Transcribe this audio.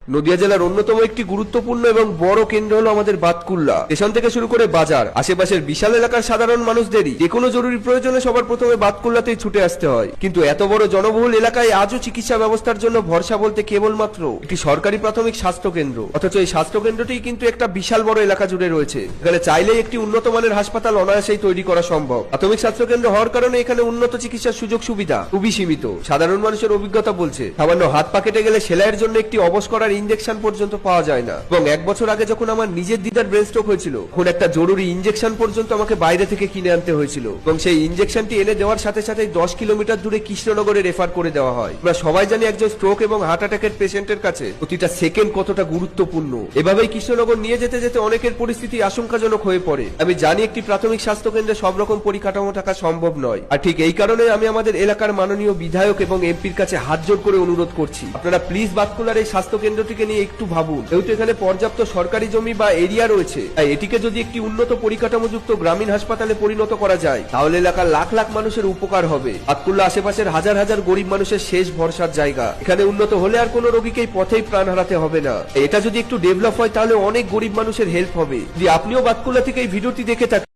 নদিয়া জেলার অন্যতম একটি গুরুত্বপূর্ণ এবং বড় কেন্দ্র হলো আমাদের বাতকুল্লা স্টেশন থেকে শুরু করে বাজার আশেপাশের বিশাল এলাকার সাধারণ মানুষদেরই যে কোনো জরুরি প্রয়োজনে সবার প্রথমে বাতকুল্লাতেই ছুটে আসতে হয়। কিন্তু এত বড় জনবহুল এলাকায় আজও চিকিৎসা ব্যবস্থার জন্য ভরসা বলতে কেবলমাত্র একটি সরকারি প্রাথমিক স্বাস্থ্য কেন্দ্র। অথচ এই স্বাস্থ্য কেন্দ্রটি কিন্তু একটা বিশাল বড় এলাকা জুড়ে রয়েছে। এখানে চাইলেই একটি উন্নত মানের হাসপাতাল অনায়াসেই তৈরি করা সম্ভব। প্রাথমিক স্বাস্থ্য কেন্দ্র হওয়ার কারণে এখানে উন্নত চিকিৎসার সুযোগ সুবিধা খুবই সীমিত। সাধারণ মানুষের অভিজ্ঞতা বলছে সামান্য হাত পা কেটে গেলে সেলাইয়ের জন্য একটি অবশ করার ইনজেকশন পর্যন্ত পাওয়া যায় না। এবং 1 বছর আগে যখন আমার নিজের দিদার ব্রেন স্ট্রোক হয়েছিল তখন একটা জরুরি ইনজেকশন পর্যন্ত আমাকে বাইরে থেকে কিনে আনতে হয়েছিল এবং সেই ইনজেকশনটি এনে দেওয়ার সাথে সাথে 10 কিলোমিটার দূরে কৃষ্ণনগরে রেফার করে দেওয়া হয়। আমরা সবাই জানি একজন স্ট্রোক এবং হার্ট অ্যাটাকের পেশেন্টের কাছে প্রতিটা সেকেন্ড কতটা গুরুত্বপূর্ণ। এভাবেই কৃষ্ণনগর নিয়ে যেতে যেতে অনেকের পরিস্থিতি আশঙ্কাজনক হয়ে পড়ে। আমি জানি একটি প্রাথমিক স্বাস্থ্য কেন্দ্রে সব রকম পরিকাঠামো থাকা সম্ভব নয়, আর ঠিক এই কারণে আমি আমাদের এলাকার মাননীয় বিধায়ক এবং এমপির কাছে হাত জোড় করে অনুরোধ করছি, আপনারা প্লিজ বাতকুল্লার এই স্বাস্থ্য কেন্দ্রটিকে নিয়ে একটু ভাবুন। যেহেতু এখানে পর্যাপ্ত সরকারি জমি বা এরিয়া রয়েছে, তাই এটিকে যদি একটি উন্নত পরিকাঠামোযুক্ত গ্রামীণ হাসপাতালে পরিণত করা যায় তাহলে এলাকার লাখ লাখ মানুষের উপকার হবে। বাতকুল্লা আশেপাশের হাজার হাজার গরিব মানুষের শেষ ভরসার জায়গা। এখানে উন্নত হলে আর কোনো রোগীকেই পথেই প্রাণ হারাতে হবে না। এটা যদি একটু ডেভেলপ হয় তাহলে অনেক গরিব মানুষের হেল্প হবে। যদি আপনিও বাতকুল্লা থেকে এই ভিডিওটি দেখে থাকেন